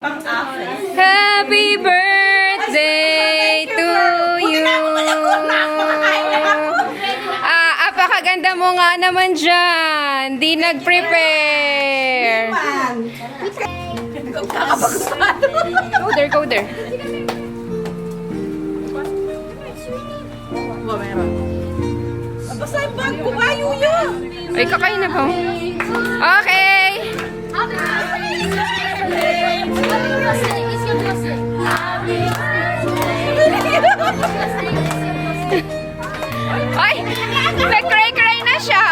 Happy birthday to you. Apakaganda mo nga naman dyan. Di nag-prepare. Go there. Basta yung bag ko, ayaw yun. Ay, kakain na ba? Okay. Ay, nag-cry-cry na siya.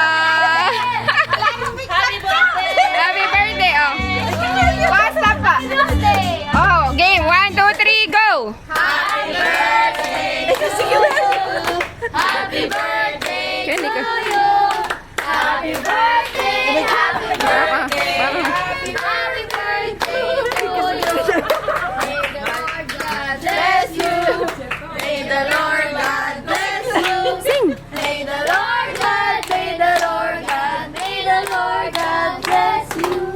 Happy birthday, oh. Basta pa. Oh, game. 1, 2, 3, go. Happy birthday to you. Happy birthday, happy birthday, happy birthday to you. May the Lord God bless you. May the Lord God bless you. Sing. May the Lord God, may the Lord God, may the Lord God bless you.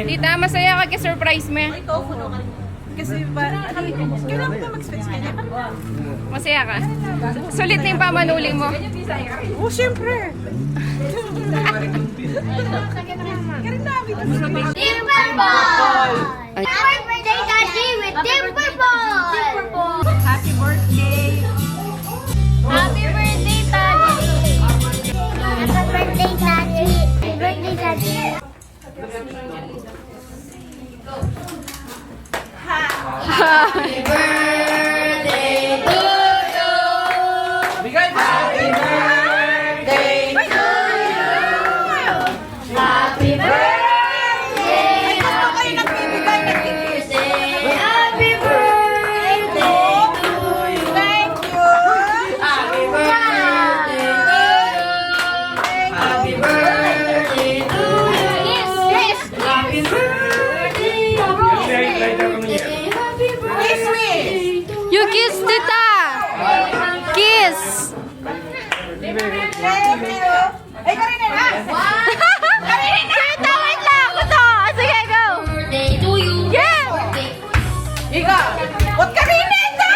Tita, masaya ka surprise mo. Kasi parang kailangan pa mag-spend kanya. Masaya ka? Sulit na yung pamanuling mo. Oh, syempre. Timber Ball! Happy birthday, Tashi, with Timber Ball! Happy birthday! Happy birthday, Tashi! Happy birthday, Tashi! Happy birthday, Tashi! Happy birthday to you! Happy birthday to you! Happy birthday! Happy birthday! Happy birthday to you! Thank you! Happy birthday to you! Happy birthday to you! Yes! Happy birthday! Kiss me! You kiss, tita! Kiss! Thank you! Ay, Karina na! Karina! Tita, wait lang! Ito! Sige, go! Birthday to you! Yeah! Ikaw! What Karina ito?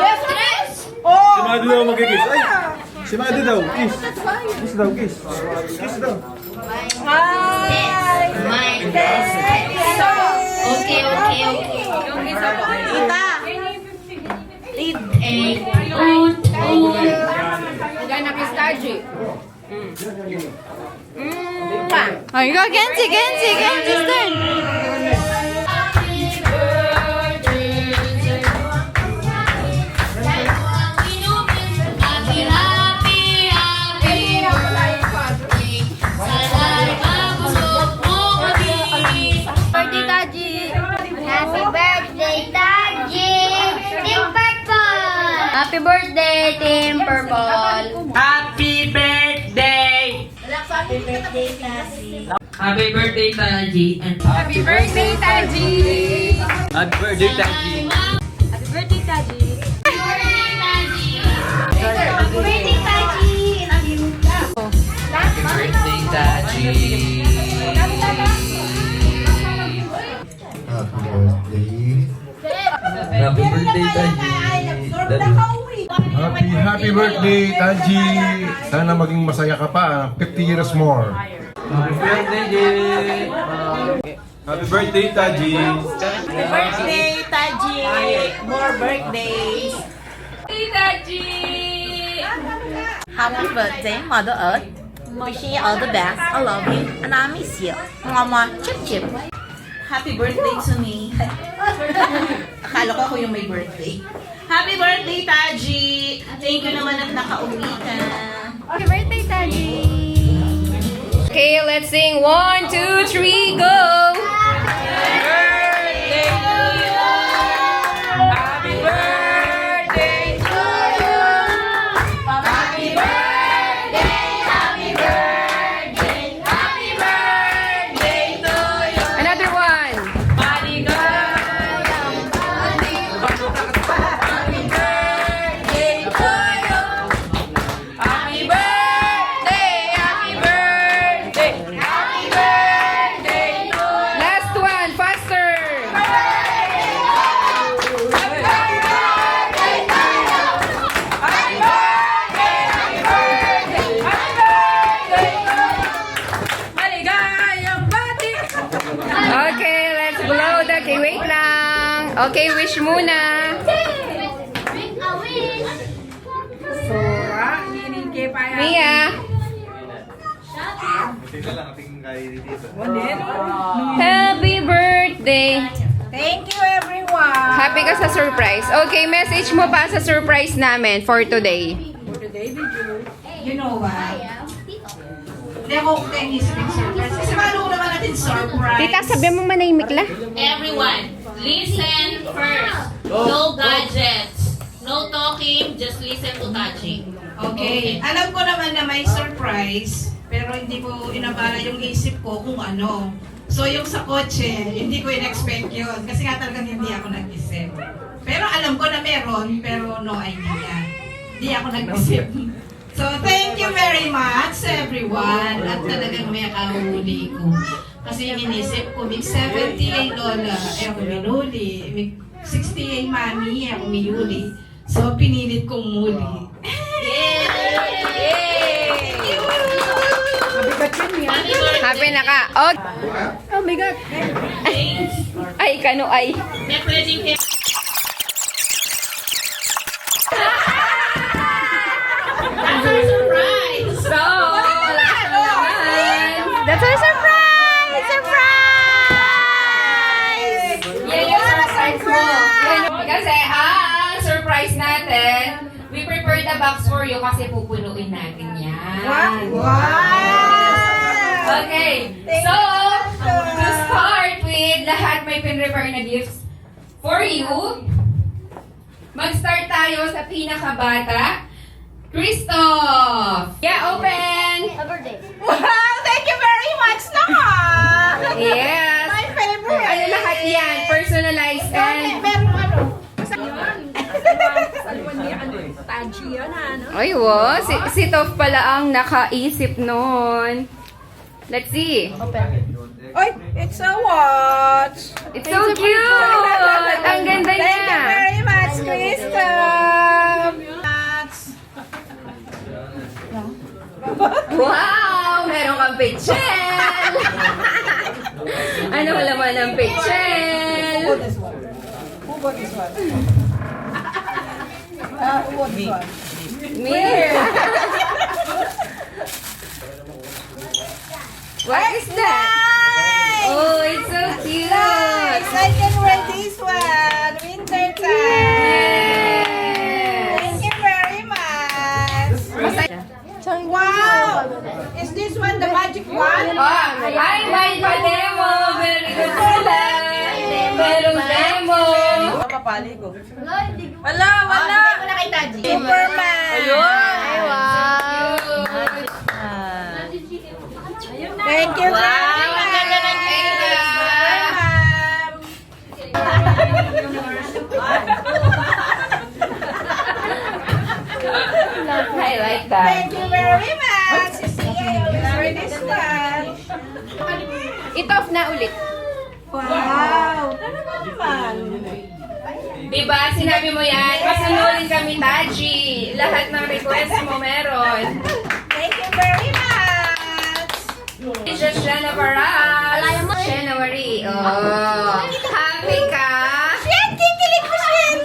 Best friends? Oh! Si Madu daw magkikis. Ay! Si Madu daw. Kiss. Kiss daw, kiss. Kiss daw. Hi! My best Okay. Tita! Gana kiss, Taji. Ay, go, Kenzie, turn. Happy birthday, Taji! Team Purple! Happy birthday, Team Purple! Happy birthday! Happy birthday, Taji! Happy birthday, Taji! And Happy birthday, Taji! Happy birthday, Taji. Happy birthday, Taji! Happy birthday, Taji! happy birthday, Taji! Happy birthday, Taji. Happy birthday, Taji. Sana maging masaya ka pa. 50 years more. Happy birthday, Jay! Happy birthday, Taji. Happy birthday, Taji! More birthdays! Happy birthday, Mother Earth! Wishing you all the best. I love you and I miss you. Mama, chip chip. Happy birthday to me. Akala ko ako yung may birthday. Happy birthday, Taji! Thank you naman at nakauwi ka. Happy birthday, Taji! Okay, let's sing 1, 2, 3, go! Happy birthday to you! Happy birthday, happy birthday, happy birthday to you. Another one! Money girl! Happy birthday to you. Happy birthday! Okay, wish muna. Mia. Happy birthday. Thank you, everyone. Happy ka sa surprise. Okay, message mo pa sa surprise namin for today. You know what? Hindi ako kayo isipin surprise. Kasi malo naman natin surprise. Tita, sabi mo manahimik la. Everyone, listen first. No gadgets. No talking, just listen to touching. Okay. Alam ko naman na may surprise, pero hindi ko inabala yung isip ko kung ano. So yung sa kotse, hindi ko in-expect yun. Kasi nga talagang hindi ako nag-isip. Pero alam ko na meron, pero no idea. Hindi ako nag-isip. So thank you very much everyone. At talagang may kahuli ko. Kasi yung inisip ko, may 70 ay lola, eh ako minuli. May 60 ay mami, eh ako minuli. So pinilit kong muli. Happy na ka. Oh my God. Ay, kano ay. May pwedeng hip. That's our surprise! So, that's our surprise! Surprise! Yan yung surprise mo. Kasi, surprise natin, we prepared the box for you kasi pupunuin natin yan. Okay, so, to start with, lahat may pin-prepare na gifts for you. Mag-start tayo sa pinakabata, Christoph! Yeah, open! Wow! Thank you very much naman! Yes! My favorite! Ano lahat yan? Personalized and... Meron ano? Ay, wow! Si Toph pala ang nakaisip nun. Let's see. Oy, it's a watch! It's so cute! Ang ganda niya! Thank you very much, Christoph! Wow! Meron kang pichel! Ano laman ng pichel? Who bought this one? Who bought this one? Me! What is that? Oh, it's so cute! Nice! I can wear this one! Winter time! Thank you very much! Wow! Is this one the magic one? Oh, ay, may pa-demo! Very good sila! Merong demo! Wala! Wala! Superman! Ay, wow! Thank you very Wow, much! ang ganda ng Kayla. I like that. Thank you very much! You see, I always wear this one. Itoff na ulit. Wow! Talaga naman! Diba? Sinabi mo yan. Pasunurin kami, Taji. Lahat ng request mo meron. Thank you very much! It's just January. January. Oh. Happy ka? Shit! Kikilig ko, Shit!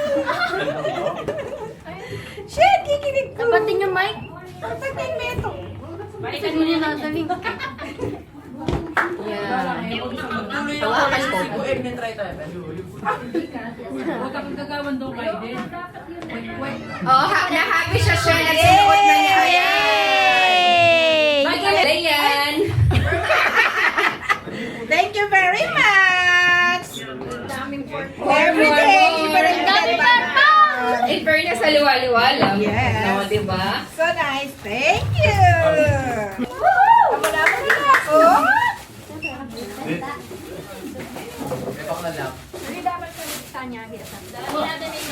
Shit! Kikilig ko! Tapatin yung mic. Tapatin mo ito. Balikan mo nila sa link. Yeah. Oh, na-happy siya siya. Nagsunuot na niya. Ayan. Maganda yan. Thank you very much! Every More, day, more. In fairness, sa liwa-liwa lang. Yes. No, diba? So nice. Thank you! Wala mo din ako.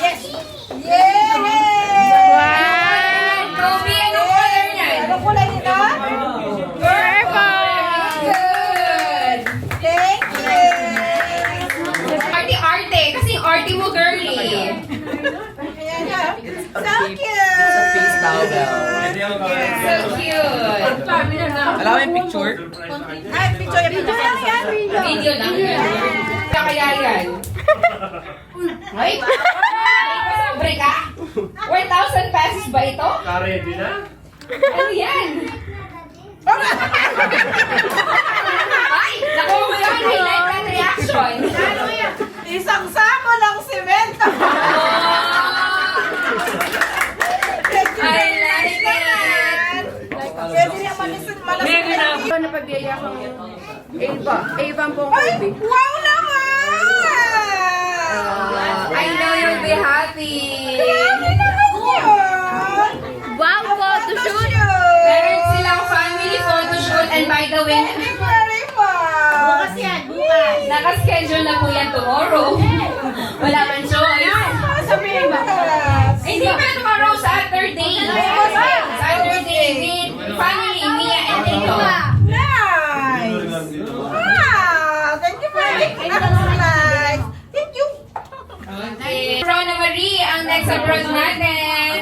Yes! Yay! Wow! Kobe, anong color niyan? Anong kulay nito? Purple! Good! Thank you! Arte-arte. Kasi yung arte mo, girly. Ayan na. So cute! So cute. Allow me picture. Ay, picture lang yan. Video lang yan. Kaya yan. Ay! Sobre ka? 1,000 pesos ba ito? Ready na? Ano yan? Ay! Nakuha mo yun! I like that reaction! Isang sako lang semento. I like it! Pwede niya malasin. Napabiyaya kang Ava. Ava ang pong Ay, wow naman! I know you'll be happy! Wow, photoshoot! Meron silang family photoshoot and by the way, Thank you very much. nakaschedule na po yan tomorrow. Wala man choice. Sabihin mo. Hindi pa tomorrow, Saturday. Saturday with family, Mia and Tito. Nice. Wow, thank you very much. Thank you. Okay. Rona Marie, ang next abroad natin.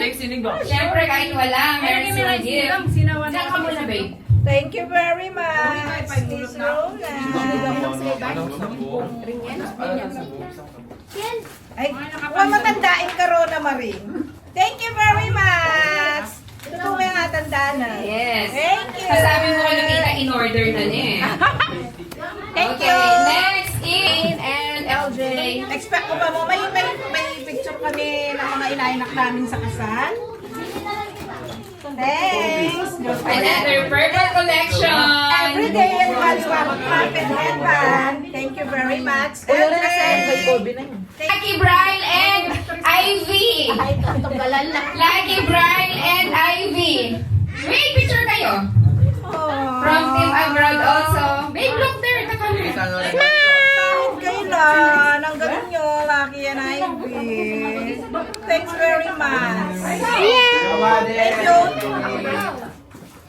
Siyempre kahit wala, meron silang gift. Diyan ka muna, babe. Thank you very much, Miss Rona. Ay, huwag matandain ka, Rona Marie. Thank you very much. Totoo ba yung atanda na? Yes. Thank you. Kasabi mo ko nakita in order na niya eh. Thank Okay, you. next in and LJ. Expect ko ba mo, may picture kami ng mga inainak namin sa kasal. Thanks. Another purple collection. Every day and Waliwag Carpet Headband. Thank you very much. And then, Lucky Brian and Ivy. Lucky Brian and Ivy. Wait, picture kayo. From Team Abroad also. Babe, look there. The camera. kahit kailan, ang galing nyo, Lucky and Ivy. Thanks very much. Thank you.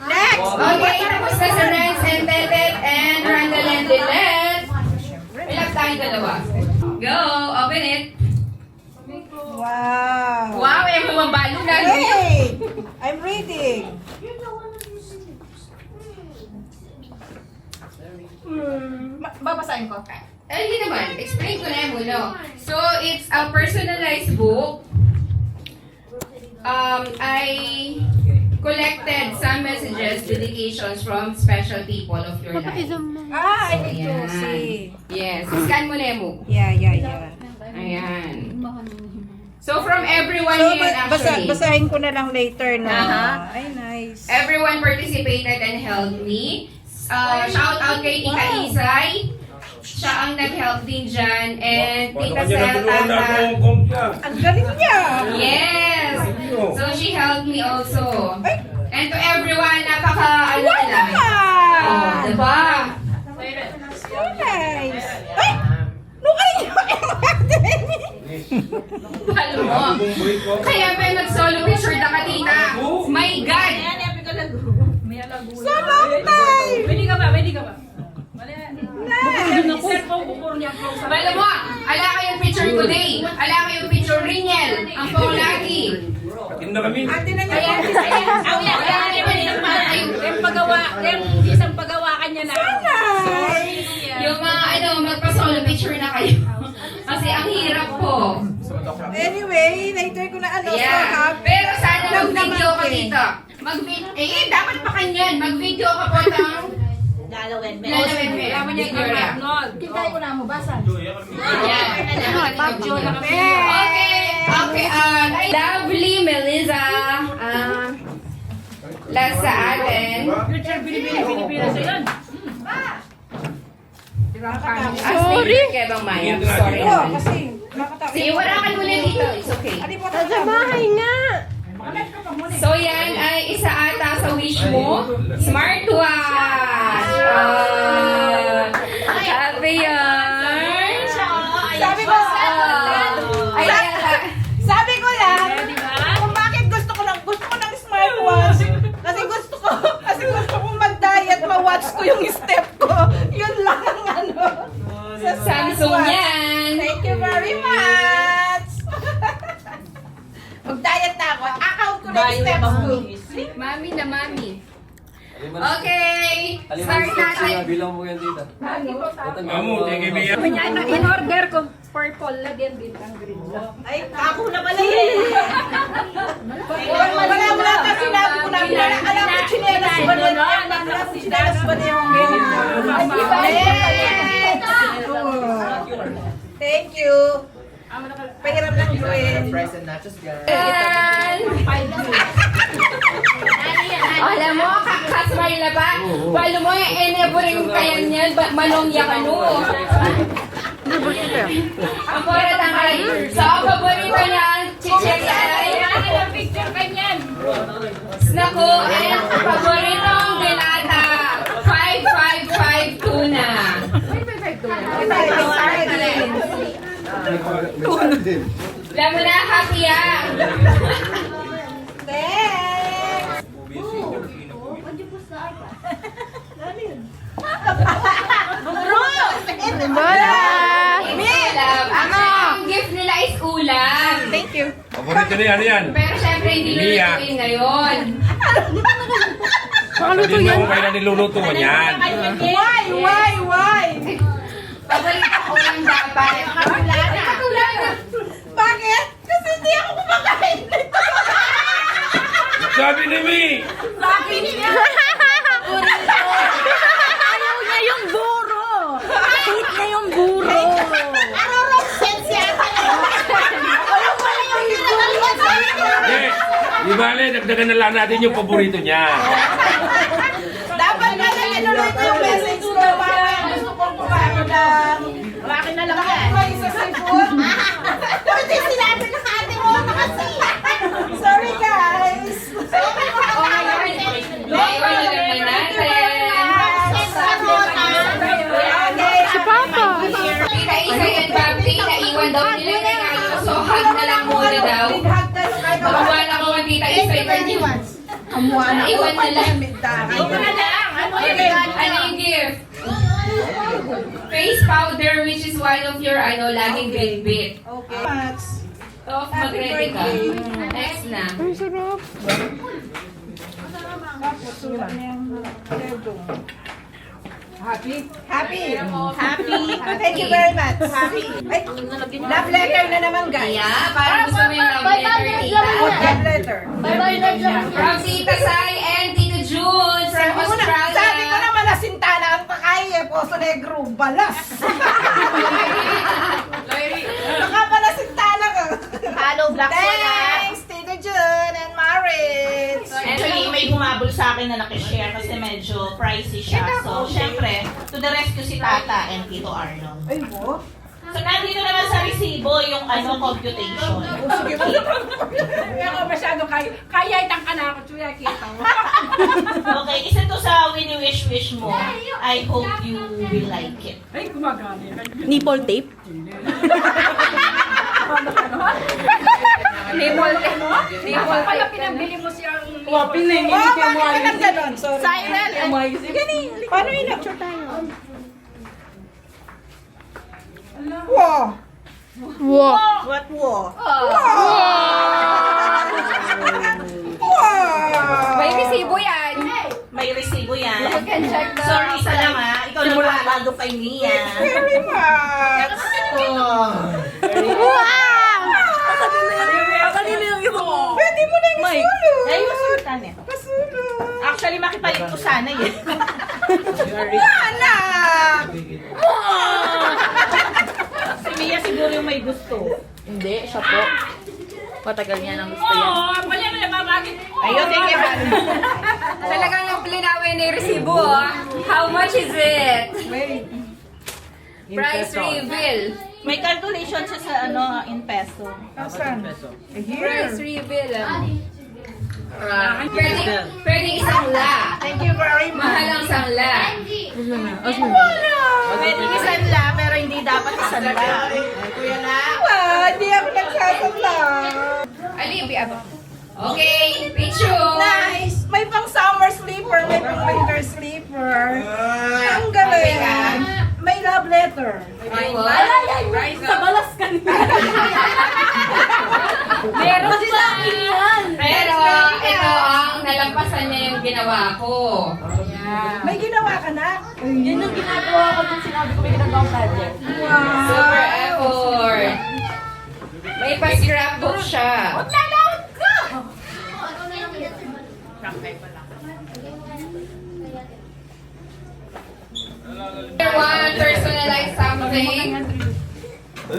Next. Okay, tapos na sa Renz and Tetet and Randall and Lilith. Ilang tayo dalawa. Go, open it. Wow. Wow, eh, mamabalo na. Hey, I'm reading. Babasahin ko. Hindi naman, explain ko na mo, no? So, it's a personalized book. I collected some messages, dedications from special people of your life. Ah, I need to Ayan. see. Yes, scan mo na mo. Yeah. Ayan. So, from everyone So, here, actually. basahin ko na lang later, no? Aha. Ay, nice. Everyone participated and helped me. Shout out kay Tita Isay. Siya ang nag-help din dyan. And Tita Sel, Tata. Ang galing niya. Yes! So she helped me also. Ay. And to everyone, napaka-ano Wow lang. naman. Oh, diba? Nice. Ay! Nung kayo Alam mo. Kaya may mag-solo picture na ka, Tita. My God! So long time. Pwede ka ba? Nice. Alam mo, ala kayong picture ko day. Ala kayong picture Riniel. Ang pong lagi. Ate na niya. Yung isang pagawa kanya na. Nice. Yung mga magpa-solo picture na kayo. Kasi ang hirap po. Anyway, later ko na so Yeah. happy. Pero sana mag-video ka naman, dito. Dapat pa kanyan. Mag-video ka po ng lalawin mo. Kita ko na mo, basa. Yeah. Okay. Lovely Melissa. Last sa atin. Sorry. Kaya bang Maya? Sorry. Oo, kasi nakatawa. Sige, wala ka muna dito. It's okay. Ano po sa bahay nga. So yan ay isa ata sa wish mo. Smartwatch! Happy yan! Sabi ko, sabi ko lang, kung bakit gusto ko ng smartwatch. Kasi gusto ko mag-diet, ma-watch ko yung step ko. Yun lang ang sa Samsung smartwatch. yan! Thank you very much! Mag-diet na ako. Account ko na yung steps ko. Mami na mami. Okay, start natin. Bilang mo yan dito. Mamu, tingin niya. In order ko, purple, lagyan din ang green. Ay, ako na pala eh. Wala ka sinabi ko na. Alam ko, chinelas ba na? Alam ko, chinelas ba na yung Thank you. Pahiram lang Joel. Fries and nachos, guys. Alam mo, kakasmay na ba? Palo mo yung eneboring kayan niyan, manong yakano. Ang paborito ay, sa paborito niya ang chichek ay, Ilang picture ka niyan? snako, and paboritong delata, 5552 na. Alam mo na, happy ah. Ang gift nila is ulam. Thank you. Paborito niya, ano yan? Pero syempre hindi Mia. lulutuin ngayon. Kanina mo kailan niluluto mo yan. Why? Paborito ko lang dapat. Katulad. Bakit? Kasi hindi ako kumakain nito. Sabi ni Mi! Bakit niya? Ayaw niya yung buro. Hate niya yung buro. Ano wrong sense yata? Ayaw ko na yung Hindi! Di bale, dagdagan na lang natin yung paborito niya. Dapat na lang inulit yung message ko. Bakit gusto kong kumain ng... Bakit na lang yan? May isa sa food. Pwede sinabi na sa ating mo kasi. Sorry guys. Oh my God. Naiwan na naman natin. Si Papa. Tita Isa yan, Papi. Naiwan daw nila yung regalo. So, hug na lang muna daw. Makakuha na ko ang Tita Isa yan. Naiwan na lang. Ano yung gift? Face powder, which is one of your, laging bit-bit. Okay. So, mag-ready ka. Next na. Happy. Thank you very much. Happy. Ay, love letter na naman guys. Yeah, parang gusto mo yung love letter, Tita. Love letter. From Tita Sai and Tita June from Australia. Sabi ko naman na Sintana ang pakay eh. Poso Negro. Balas. Baka pala Sintana ka. Hello, Black Soda. Thanks, Tita June and Maritz. Actually, may humabol sa akin na nakishare kasi medyo pricey siya. So, syempre, to the rescue si Tata and Tito Arnold. Ay, mo? So, nandito naman sa resibo yung computation. Hindi ako masyado kaya itang ka na ako, Chuya, kita mo. Okay, isa to sa wini-wish-wish mo. I hope you will like it. Ay, gumagana. Nipple tape? Nipple pala pinabili mo siyang... Piningin ka mo. Bakit ka doon? Cyril. Paano yung lecture tayo? Wow. What wow? May resibo yan. May resibo yan. You can check the... Sorry, isa lang ha. Ikaw na bago kay Mia. Very much. Pwede mo na yung isulo. Ay, yung sultan eh. Pasulo. Actually, makipalit ko sana eh. Wala. Si Mia siguro yung may gusto. Hindi, siya po. Matagal niya nang gusto yan. Oo, wala mo na babagin. Ayun, thank you. Talagang linawin na yung resibo, ah. How much is it? Price reveal. May calculation siya sa in peso. Asan? Price reveal. Pwede isang la. Thank you very much. Mahal ang isang la. Pwede isang la, pero hindi dapat isang la. Kuya na. Hindi ako nagsasabla. Alibi, aba. Okay, picture. Nice! May pang summer sleeper, may pang winter sleeper. Ang galing. May love letter. Sa balas ka Meron sa akin yan. Pero ito ang nalalampasan niya yung ginawa ko. May ginawa ka na? Yun yung ginagawa ko nung sinabi ko may ginagawang project. Super effort. May pa-scrapbook siya. Maglalawag ka! Everyone, personalize something.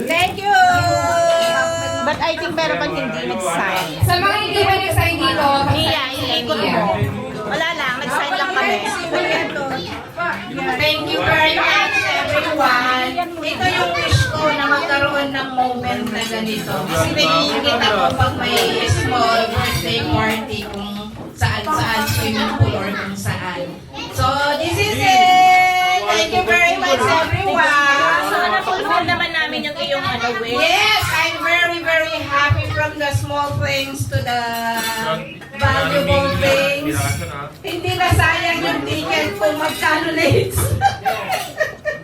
Thank you! But I think meron pang hindi nag-sign. Sa mga hindi ba nag-sign dito, Iya, iikot mo. Wala lang, nag-sign lang kami. Thank you very much, everyone. Ito yung wish ko na magkaroon ng moment na ganito. Kasi naiingit ako pag may small birthday party kung saan-saan, swimming pool or kung saan. So, this is it! Thank you very much, everyone! So, na-fulfill naman namin yung iyong wish. Yes, I'm very, very happy from the small things to the valuable things. Hindi na sayang yung ticket kung magkano na hits.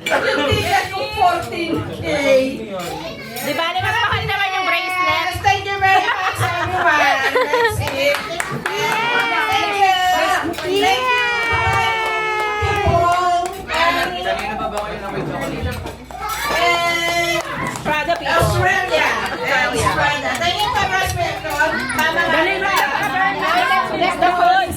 Yung ticket kung 14K. Di ba, mas mahal naman yung bracelet? Yes, thank you very much, everyone. That's it. Thank you. Thank you. Prada people. Australia. Australia. Thank you for respecting. Mama, Bless the food!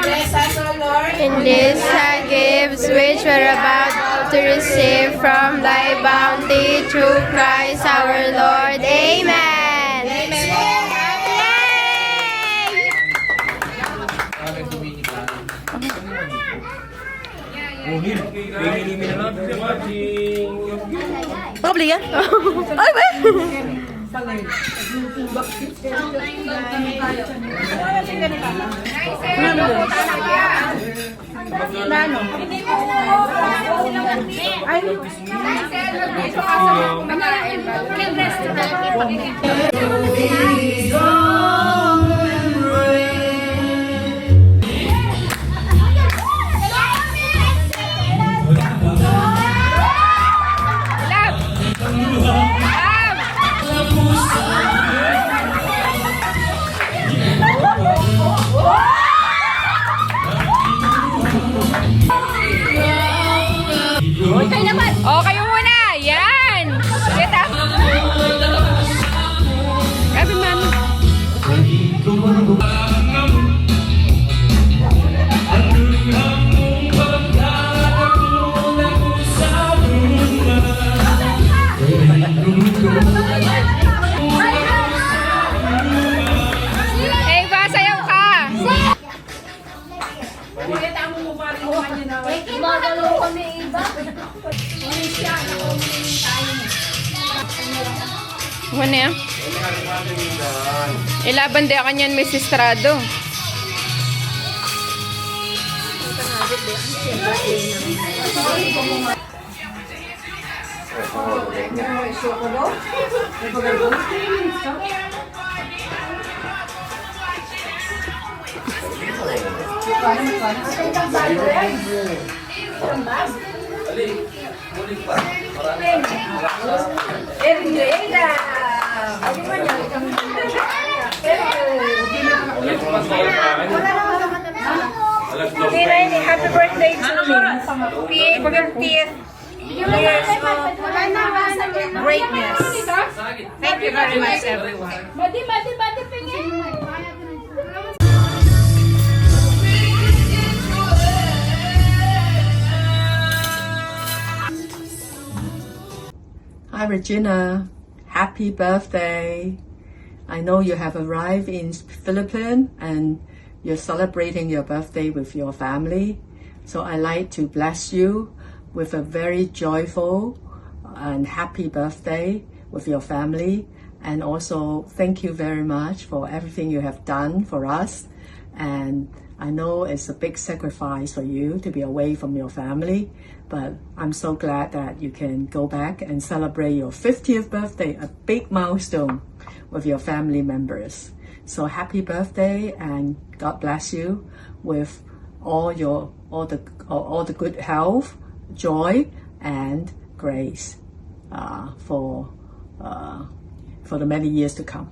Bless us, O Lord. In these gifts which we're about to receive from thy bounty through Christ our Lord. Amen. Probably yan. Ay, ba? Oh, kayo muna. Yan. Get up. Grabe, mami. Hey, basayaw ka. Ano yan? Ilaban din kanyan, Mrs. Estrado. Happy birthday to me. Greatness. Thank you very much, everyone. Bati, pingin. Hi Regina, happy birthday. I know you have arrived in Philippines and you're celebrating your birthday with your family. So I like to bless you with a very joyful and happy birthday with your family. And also thank you very much for everything you have done for us. And I know it's a big sacrifice for you to be away from your family, but I'm so glad that you can go back and celebrate your 50th birthday, a big milestone with your family members. So happy birthday and God bless you with all the good health, joy and grace for the many years to come.